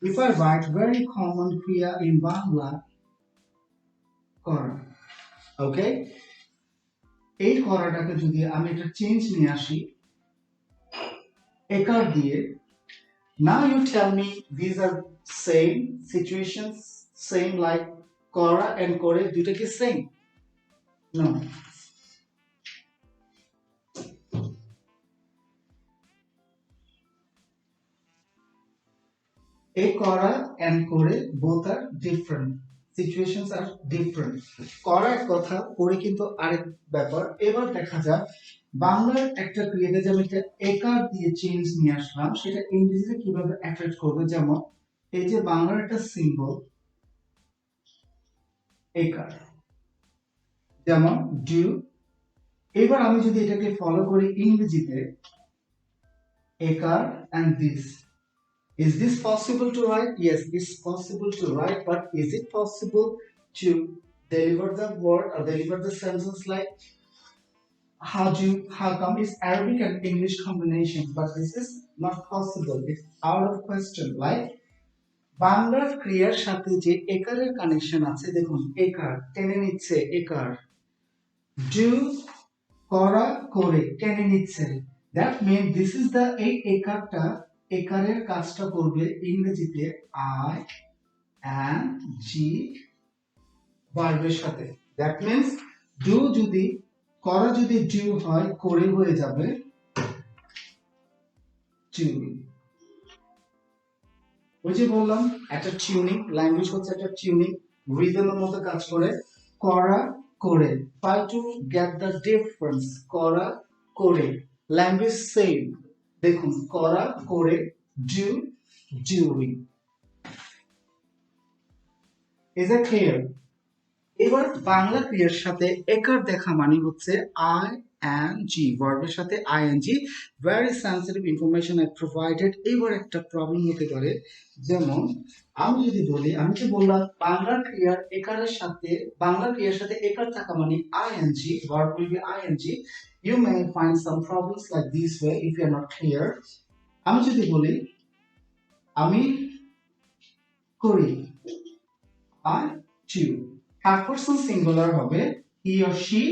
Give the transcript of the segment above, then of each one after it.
If I write very common kriya in Bangla, kora. Okay? এই করাটাকে যদি আমি একটা চেঞ্জ নিয়ে আসি একার দিয়ে, now you tell me these are same situations, same like kora and kore, দুটো কি same? No. A kora and kore both are different. Situations are different. করার কথা করে কিন্তু আরেক ব্যাপার। এবার দেখা যাক বাংলার একটা ক্রিয়াকে যে আমি একটা একার দিয়ে চেঞ্জ নিয়ে আসলাম সেটা ইংরেজিতে কিভাবে অ্যাফেক্ট করবে। যেমন এই যে বাংলার একটা সিম্বল একার, যেমন ডু। এবার আমি যদি এটাকে ফলো করি ইংরেজিতে একার and this. Is this possible to write? Yes, it's possible to write, but is it possible to deliver the word or deliver the sentence like how come it's Arabic and English combination, but this is not possible. It's out of question. Like বাংলার ক্রিয়ার সাথে যে একারের connection আছে, দেখুন একার টেনে নিচ্ছে একার, ডু করা করে টেনে নিচ্ছে, that mean this is the এই একারটা একারের কাজটা করবে ইংরেজিতে আই অ্যান্ড জি ভার্বের সাথে। দ্যাট মিনস ডু যদি করা যদি ডু হয় করে হয়ে যাবে টিউনিং। ওই যে বললাম একটা টিউনিং, ল্যাঙ্গুয়েজ হচ্ছে একটা টিউনিং, রিদমের মতো কাজ করে। করা করে, try to get the difference. করা করে, ল্যাঙ্গুয়েজ সেম। দেখুন করা করে, do doing. Is it clear? এবার বাংলা ক্রিয়ার সাথে একার দেখা মানে হচ্ছে আই এন্ড জি, ভার্বের সাথে I N G. Very sensitive information I provided. এবার একটা প্রবলেম হতে পারে, যেমন আমি যদি বলি, আমি যে বললাম বাংলা ক্রিয়ার একারের সাথে বাংলা ক্রিয়ার সাথে একার থাকা মানে I N G, verb will be I N G. You may find some problems like this way if you are not clear. আমি যদি বলি আমি করি, I do, third person singular হবে হি অর শি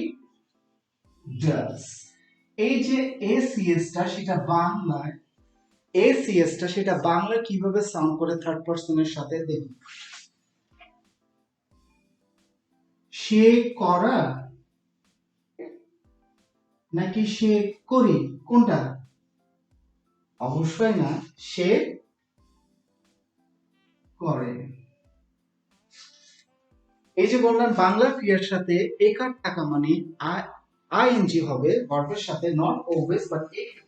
ডাজ। এই যে এসিএস টা সেটা বাংলায়, এসিএস টা সেটা বাংলা কিভাবে সাউন্ড করে থার্ড পারসনের সাথে দেখুন। সে করা নাকি সে করি, কোনটা? অবশ্যই না, সে করে। এই যে বললাম বাংলা ক্রিয়ার সাথে একার থাকা মানে আইএনজি হবে ভার্বের সাথে, নট অলওয়েজ বাট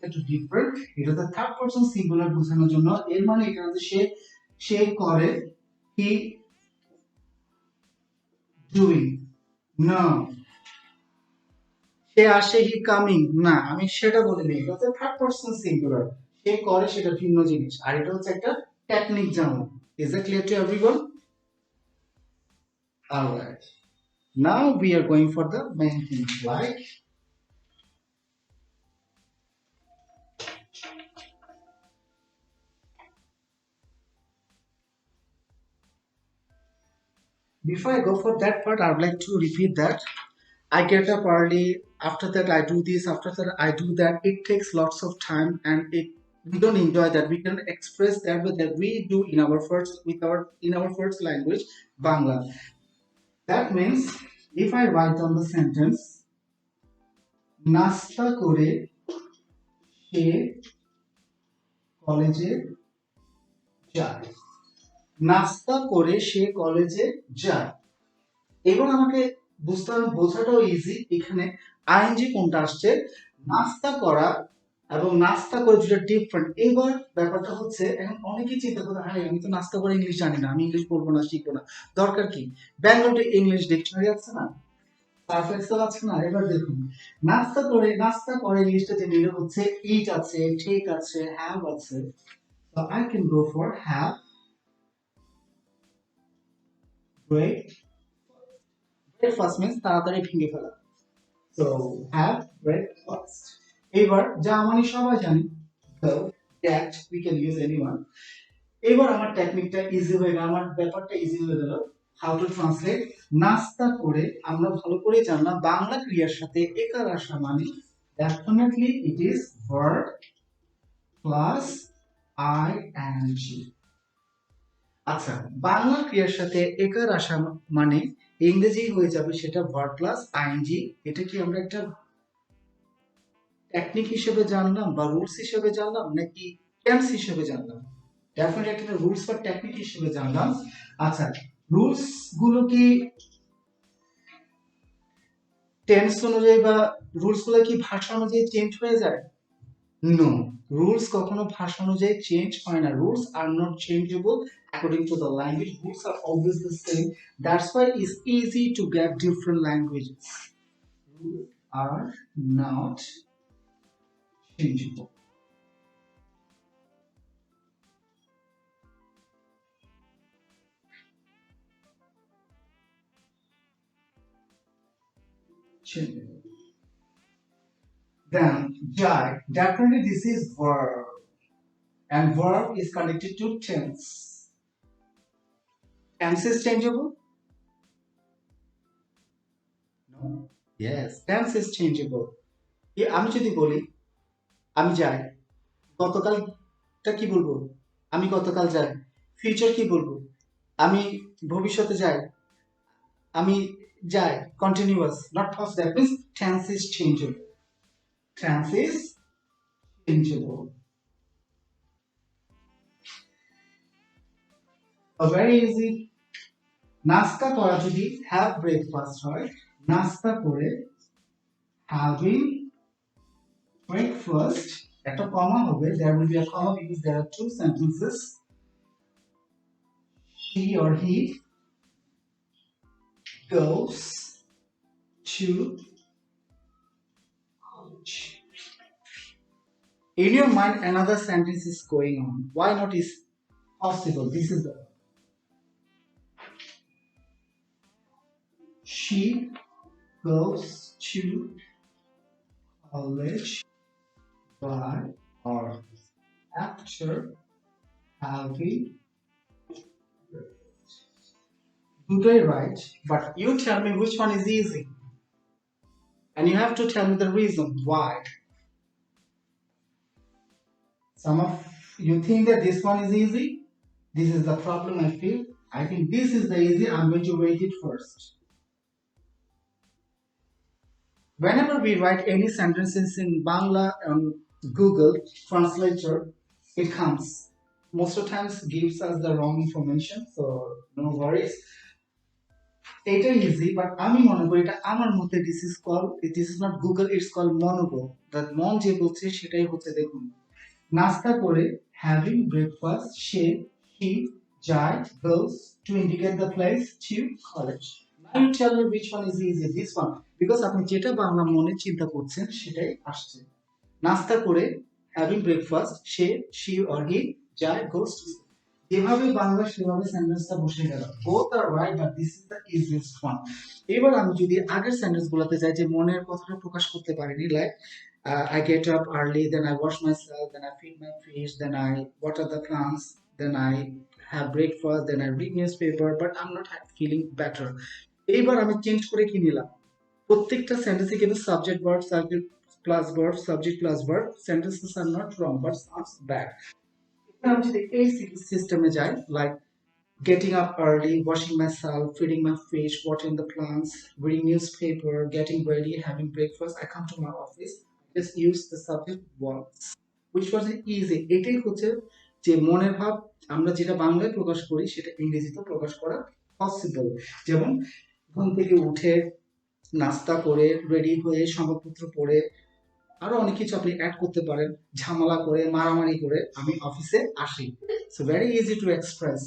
একটু ডিফারেন্ট। এটা তো থার্ড পারসন সিঙ্গুলার বোঝানোর জন্য। এর মানে এটা হচ্ছে সে সে করে, হি ডুইং। না, সে আসে, হি কামিং। না, আমি সেটা বলিনি, এটা হচ্ছে থার্ড পারসন সিঙ্গুলার। সে করে সেটা ভিন্ন জিনিস, আর এটা হচ্ছে একটা টেকনিক জানো। Is it clear to everyone? Alright, now we are going for the main thing, like before I go for that part, I would like to repeat that I get up early, after that I do this, after that I do that. It takes lots of time and we don't enjoy that. We can express that way that we do in our first language, Bangla. That means if I write down the sentence, nasta kore she কলেজে যায়, নাস্তা করে সে কলেজে যায়। এবার আমাকে বোঝাটাও easy, এখানে ING কোনটা আসছে, নাস্তা করা এবং নাস্তা করে দুটো ডিফারেন্ট। এবার ব্যাপারটা হচ্ছে এখন অনেকেই চিন্তা করে, হ্যাঁ আমি তো নাস্তা করে ইংলিশ জানি না, আমি ইংলিশ বলবো না, শিখবো না, দরকার কি? ব্যাঙ্গল ইংলিশ ডিকশনারি আছে না, পারফেক্ট আছে না। এবার দেখুন নাস্তা করে ইংলিশটা যে নিলে হচ্ছে ইট আছে, টেক আছে, হ্যাভ আছে। So I can go for have breakfast means তাড়াতাড়ি ভেঙে ফেলা। So have breakfast. এবার যা মানে সবাই জানি, so that we can use anyone. এবার আমার টেকনিকটা ইজি হয়ে গেল, আমার ব্যাপারটা ইজি হয়ে গেল। How to translate. নাস্তা করে আমরা ভালো করে জানলাম বাংলা ক্রিয়ার সাথে একার আসা মানে definitely it is verb plus I N G. আচ্ছা, বাংলা ক্রিয়ার সাথে একার আসা মানে ইংরেজি হয়ে যাবে সেটা ভার্ব প্লাস আইএনজি। এটা কি আমরা একটা টেকনিক হিসেবে জানলাম বা রুলস হিসেবে জানলাম নাকি টেন্স হিসেবে জানলাম? ডেফিনেটলি একটা রুলস বা টেকনিক হিসেবে জানলাম। আচ্ছা, রুলস গুলো কি টেন্স অনুযায়ী বা রুলস গুলো কি ভাষা অনুযায়ী চেঞ্জ হয়ে যায়? নো, রুলস কখনো ভাষা অনুযায়ী চেঞ্জ হয় না। Rules are not changeable according to the language. Rules are always the same. That's why it's easy to get different languages. Rules are not changeable. Changeable. Then, Jai, definitely this is verb, and verb is connected to tense. Tense is changeable? No. Yes, tense is changeable. আমি যদি বলি আমি যাই, গতকালটা কি বলবো? আমি গতকাল যাই। ফিউচার কি বলবো? আমি ভবিষ্যতে যাই। আমি যাই। Continuous, not first. That means tense is changeable. Tense is changeable. Very easy. নাস্তা করা যদি হ্যাভ ব্রেকফাস্ট হয়, নাস্তা করে হ্যাভিং ব্রেকফাস্ট একটা কমা হবে, there will be a comma because there are two sentences. She or he goes to college. In your mind another sentence is going on. Why not is possible? This is the she goes to college by or after having দুটোই right, but you tell me which one is easy, and you have to tell me the reason why. Some of you think that this one is easy. This is the problem I feel. I think this is the easy. I'm going to rate it first. Whenever we write any sentences in Bangla on Google Translator, it comes. Most of the times gives us the wrong information, so no worries. এটা easy, but আমি মনে করি এটা আমার মতে this is not Google, it's call মনোগো। মন যে বলছে সেটাই হচ্ছে। দেখুন, নাস্তা করে হ্যাভিং ব্রেকফাস্ট সে হি যায় goes to indicate the place to college. Now you tell me which one is easy, this one, because আপনি যেটা বাংলা মনে চিন্তা করছেন সেটাই আসছে। নাস্তা করে হ্যাভিং ব্রেকফাস্ট সে শি অর হি যায় গোস টু, যেভাবে বাংলা সেভাবে সেন্টেন্সটা বসে গেল। Both are right, but this is the easiest one. এবার আমি যদি আগের সেন্টেন্স গুলোতে যাই যে মনের কথাটা প্রকাশ করতে পারিনি, like I get up early, then I wash myself, then I feed my fish, then I water the plants, then I have breakfast, then I read newspaper, but I'm not feeling better. এইবার আমি change করে কি নিলাম, প্রত্যেকটা সেন্টেন্সে কিন্তু subject verb, subject plus verb, subject plus verb. Sentences are not wrong but sounds bad. আমি যদি এই সিস্টেমে যাই, like getting up early, washing myself, feeding my fish, watering the plants, reading newspaper, getting ready, having breakfast, I come to my office, just use the subject was, which was easy. এটাই হচ্ছে যে মনের ভাব আমরা যেটা বাংলায় প্রকাশ করি সেটা ইংরেজিতে প্রকাশ করা পসিবল। যেমন ঘুম থেকে উঠে নাস্তা করে রেডি হয়ে সংবাদপত্র পড়ে আরো অনেক কিছু আপনি অ্যাড করতে পারেন, ঝামেলা করে মারামারি করে আমি অফিসে আসি। So very easy to express.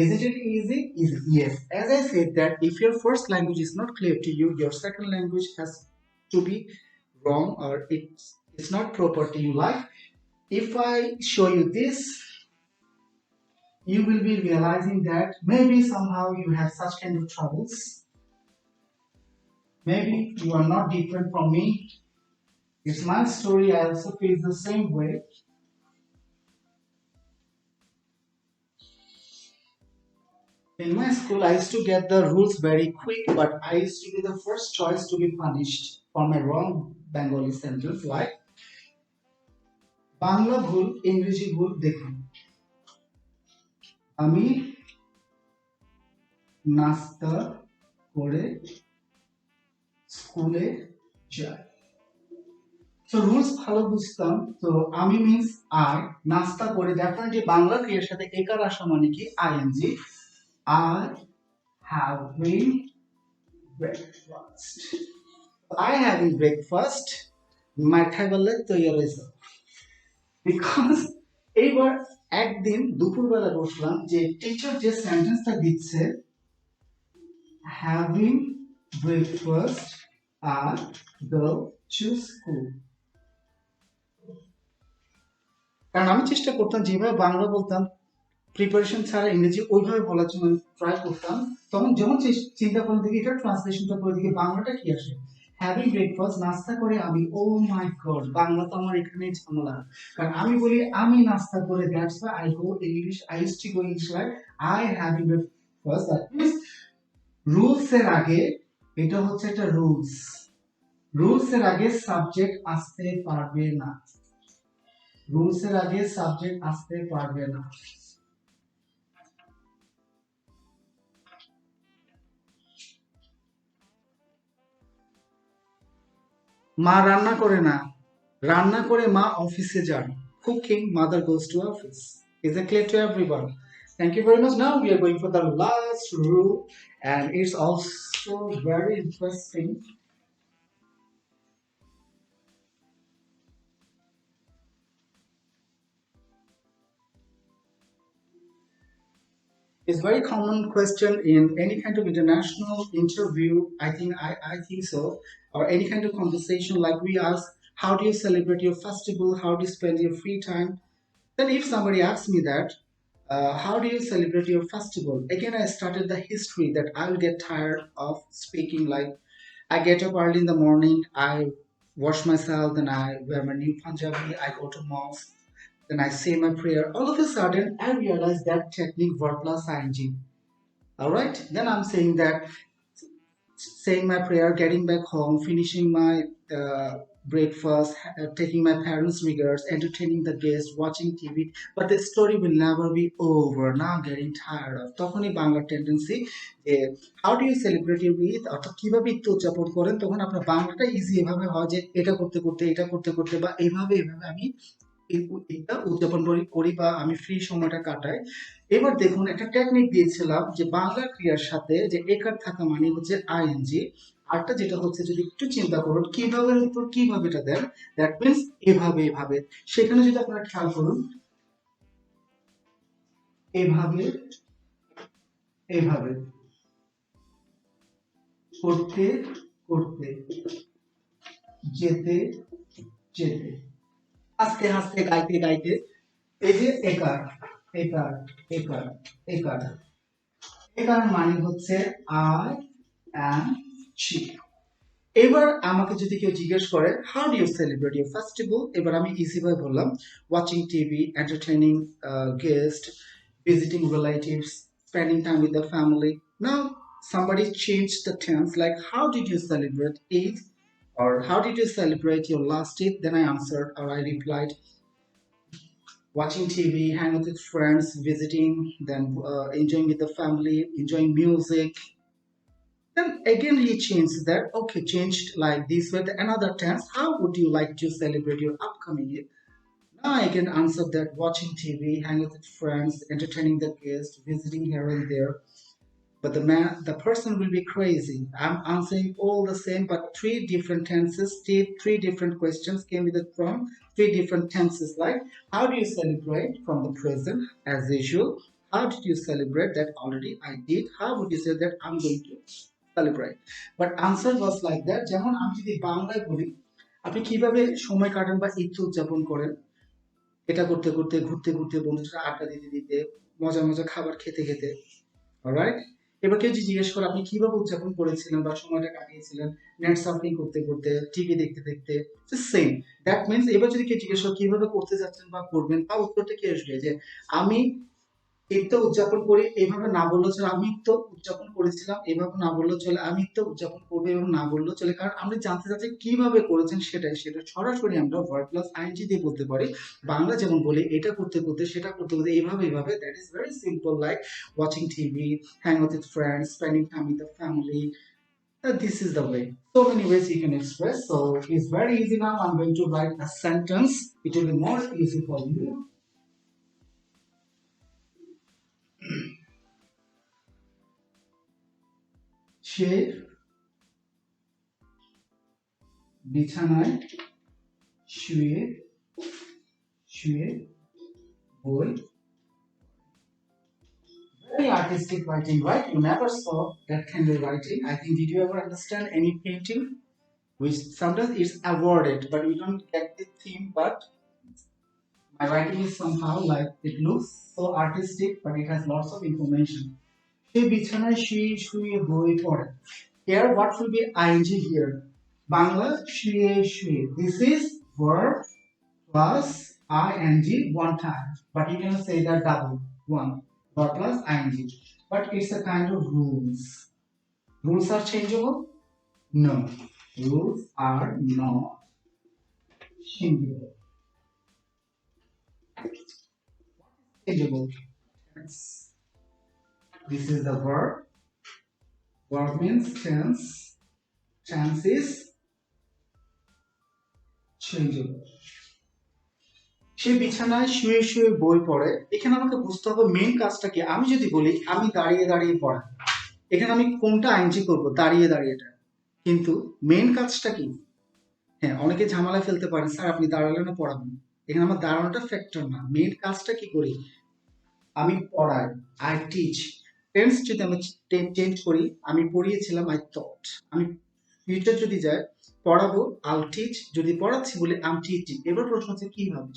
Isn't it easy? Easy. Yes. As I said that if your first language is not clear to you, your second language has to be wrong or it's not proper to you. Like if I show you this, you will be realizing that maybe somehow you have such kind of troubles. Maybe you are not different from me. It's my story. I also feel the same way. In my school, I used to get the rules very quick, but I used to be the first choice to be punished for my wrong Bengali sentence. Like, Bangla ভুল ইংরেজি ভুল দেখুন, আমি নাস্তা করে স্কুলে যাই। তো রুলস ভালো বুঝতাম। তো আমি মিন্স আই, নাস্তা করে, ডেফিনেটলি বাংলা ক্রিয়ার সাথে একার আসা মানে কি I N G. I have been breakfast, I having breakfast মার খাই বললে তো ইয়ার হয়েছে। বিকজ এইবার একদিন দুপুরবেলা বসলাম, যে টিচার যে সেন্টেন্সটা দিচ্ছে, having breakfast are go to school. কারণ আমি চেষ্টা করতাম যেভাবে বাংলা বলতাম, প্রিপারেশন ছাড়া ইংরেজি ওইভাবে বলার জন্য ট্রাই করতাম। তখন যখন চিন্তা করলাম দেখি এটা ট্রান্সলেশনটা করে দেখি বাংলাটা কি আসে, হ্যাভিং ব্রেকফাস্ট, নাস্তা করে আমি, ও মাই গড, বাংলা তো আমার এখানে ঝামেলা। কারণ আমি বলি আমি নাস্তা করে, that's why I go English, I use to go English like I having breakfast. That means rules এর আগে, এটা হচ্ছে একটা রুলস, রুলস এর আগে সাবজেক্ট আসতে পারবে না, রুলস এর আগে সাবজেক্ট আসতে পারবে না। মা রান্না করে না, রান্না করে মা অফিসে যান। Cooking, mother goes to office. Is it clear to everyone? Thank you very much. Now we are going for the last rule, and it's also very interesting. It's very common question in any kind of international interview. I think so, or any kind of conversation. Like we ask, how do you celebrate your festival? How do you spend your free time? Then if somebody asks me that, how do you celebrate your festival? Again, I started the history that I will get tired of speaking. Like I get up early in the morning, I wash myself, then I wear my new Punjabi, I go to mosque, then I say my prayer. All of a sudden, I realize that technique verb plus ing. All right, then I'm saying that, saying my prayer, getting back home, finishing my breakfast, taking my parents' regards, entertaining the guests, watching TV. But the story will never be over. Now I'm getting tired of. তখনই বাংলার tendency যে how do you celebrate your Eid, অর্থাৎ কিভাবে ঈদ উদযাপন করেন, তখন আপনার বাংলাটা ইজি এভাবে হয় যে এটা করতে করতে, এটা করতে করতে, বা এইভাবে এইভাবে আমি ঈদটা উদযাপন করি বা আমি ফ্রি সময়টা কাটাই। এবার দেখুন একটা টেকনিক দিয়েছিলাম যে বাংলা ক্রিয়ার সাথে যে একার থাকা মানে হচ্ছে আইএনজি, আরটা যেটা হচ্ছে যদি একটু চিন্তা করুন কিভাবে উত্তর কিভাবে এটা দেন, দ্যাট মিনস এভাবে এভাবে। সেখানে যদি আপনারা খেয়াল করুন, এভাবে এভাবে, করতে করতে, যেতে যেতে, হাসতে হাসতে, গাইতে গাইতে। এই যে একার একার একার একার, এটার মানে হচ্ছে আই অ্যাম শি। এবার আমাকে যদি কেউ জিজ্ঞেস করে how do you celebrate your festival, এবার আমি ইজি ভাবে বললাম watching TV, entertaining guest, visiting relatives, spending time with the family. Now somebody changed the tense, like how did you celebrate Eid, or how did you celebrate your last Eid? Then I answered, or I replied, watching TV, hang out with friends, visiting, then enjoying with the family, enjoying music. Then again he changed that. Okay, changed like this with another tense. How would you like to celebrate your upcoming year? Now I can answer that watching TV, hanging with friends, entertaining the guests, visiting here and there. But the person will be crazy. I'm answering all the same, but three different tenses, three different questions came with it from three different tenses. Like, how do you celebrate from the present as usual? How did you celebrate that already? I did. How would you say that I'm going to celebrate? But answer was like that. যেমন আমি যদি বাংলায় বলি, আপনি কিভাবে সময় কাটান বা ঈদ উদযাপন করেন, এটা করতে করতে, ঘুরতে ঘুরতে, বন্ধুদের সাথে আড্ডা দিতে দিতে, মজা মজা খাবার খেতে খেতে। অলরাইট, এবার কেউ যদি জিজ্ঞেস করে আপনি কিভাবে উদযাপন করেছিলেন বা সময়টা কাটিয়েছিলেন, নেট সার্ফিং করতে করতে, টিভি দেখতে দেখতে, সেম। দ্যাট মিনস এবার যদি কেউ জিজ্ঞেস করে কিভাবে করতে যাচ্ছেন বা করবেন, বা উত্তরটা কি আসবে যে আমি ঈদ তো উদযাপন করি এইভাবে না বললেও চলে, আমি তো উদযাপন করেছিলাম এভাবে না বললেও চলে, আমি তো উদযাপন করবো এবং না বললেও চলে, কারণ আমরা জানতে চাচ্ছি কিভাবে করেছেন সেটাই, সেটা সরাসরি আমরা ভার্ব প্লাস আইএনজি দিয়ে বলতে পারি। বাংলা যেমন বলি এটা করতে করতে সেটা করতে করতে এইভাবে এইভাবে, that is very simple, like watching TV, hang out with friends, spending time with the family. This is the way. So many ways you can express. So it's very easy now. I'm going to write a sentence. It will be more easy for you. সে বিছানায় শুয়ে শুয়ে বই, very artistic writing, right? You never saw that kind of writing. I think, did you ever understand any painting which sometimes it's awarded but we don't get the theme, but my writing is somehow like it looks so artistic but it has lots of information. সে বিছানায় শুয়ে শুয়ে বই পড়ে. Here what will be ing here? Bangla শুয়ে শুয়ে. This is verb plus ing one time, but you cannot say that double one. Verb plus ing. But it's a kind of rules. Rules are changeable? No. Rules are not changeable. Changeable. Yes. This is the verb. Verb means tense. Tense is changeable. সে বিছানায় শুয়ে শুয়ে বই পড়ে, এখানে আমাকে বুঝতে হবে main কাজটা কি। আমি যদি বলি আমি দাঁড়িয়ে দাঁড়িয়ে পড়া, এখানে আমি কোনটা আইনজি করব, দাঁড়িয়ে দাঁড়িয়েটা, কিন্তু মেইন কাজটা কি। হ্যাঁ, অনেকে ঝামেলায় ফেলতে পারেন, স্যার আপনি দাঁড়ালে না পড়াবেন, এখানে আমার দাঁড়ানোটা ফ্যাক্টর না, মেইন কাজটা কি করি, আমি পড়াই, আই টিচ। টেন্স যদি আমি চেঞ্জ করি, আমি পড়িয়েছিলাম, আই থট। আমি ফিউচার যদি যায়, পড়াবো, আল টিচ। যদি পড়াচ্ছি বলে আম টিচিং। এবার প্রশ্ন হচ্ছে কিভাবে,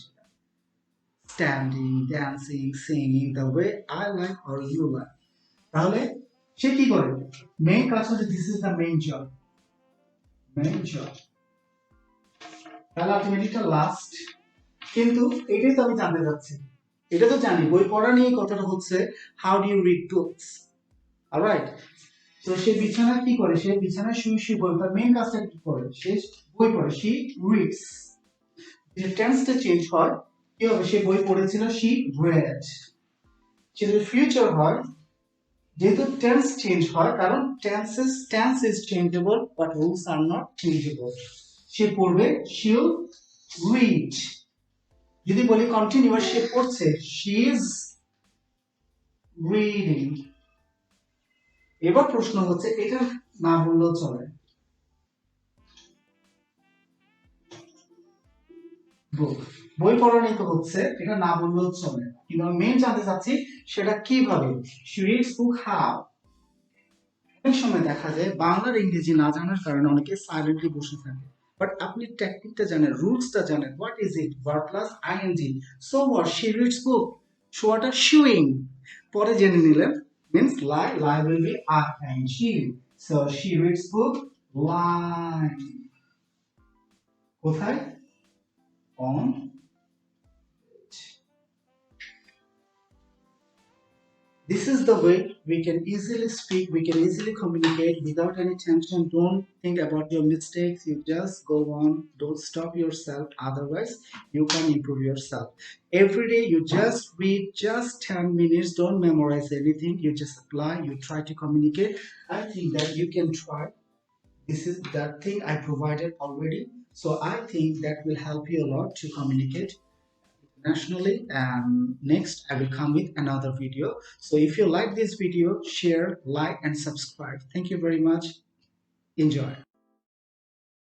standing, dancing, singing, the way I like or you like. তাহলে সে কি করে, মেইন কাজ হচ্ছে this is the main job, main job. তাহলে আলটিমেটলি লাস্ট, কিন্তু এটাই তো আমি জানতে চাচ্ছি, এটা তো জানি বই পড়া নিয়ে কথাটা হচ্ছে, how do you read books, alright. তো সে বিছানা কি করে, সে বিছানায় শুয়ে শুয়ে বই, তার মেইন কাজটা কি করে, সে বই পড়ে, শি রিডস। যে টেন্সটা চেঞ্জ হয়, কি হবে, সে বই পড়েছিল, শি রেড। সে যদি ফিউচার হয়, যেহেতু টেন্স চেঞ্জ হয়, কারণ tense is changeable but rules are not changeable. সে পড়বে, শিল রিড। যদি বলি কন্টিনিউয়াস, সে পড়ছে, শি ইজ রিডিং। এবার প্রশ্ন হচ্ছে, এটা না বললেও চলে, বুক, বই পড়া নিয়ে তো হচ্ছে, এটা না বললেও চলে, কিন্তু আমি মেইন জানতে চাচ্ছি সেটা কিভাবে, শি রিডস বুক হাউ। অনেক সময় দেখা যায় বাংলার ইংরেজি না জানার কারণে অনেকে সাইলেন্টলি বসে থাকে, বাট আপনি টেকনিকটা জানেন, রুলসটা জানেন, what is it, verb plus ING. So what, she reads book, শোয়াটা শুইং, পরে জেনে নিলেন, means lie, lie will be ING. So she reads book line, কোথায়, on. This is the way we can easily speak, we can easily communicate without any tension. Don't think about your mistakes, you just go on, don't stop yourself, otherwise you can improve yourself. Every day you just read just 10 minutes, don't memorize anything, you just apply, you try to communicate. I think that you can try. This is that thing I provided already. So I think that will help you a lot to communicate nationally, and next I will come with another video. So if you like this video, share, like and subscribe. Thank you very much. Enjoy.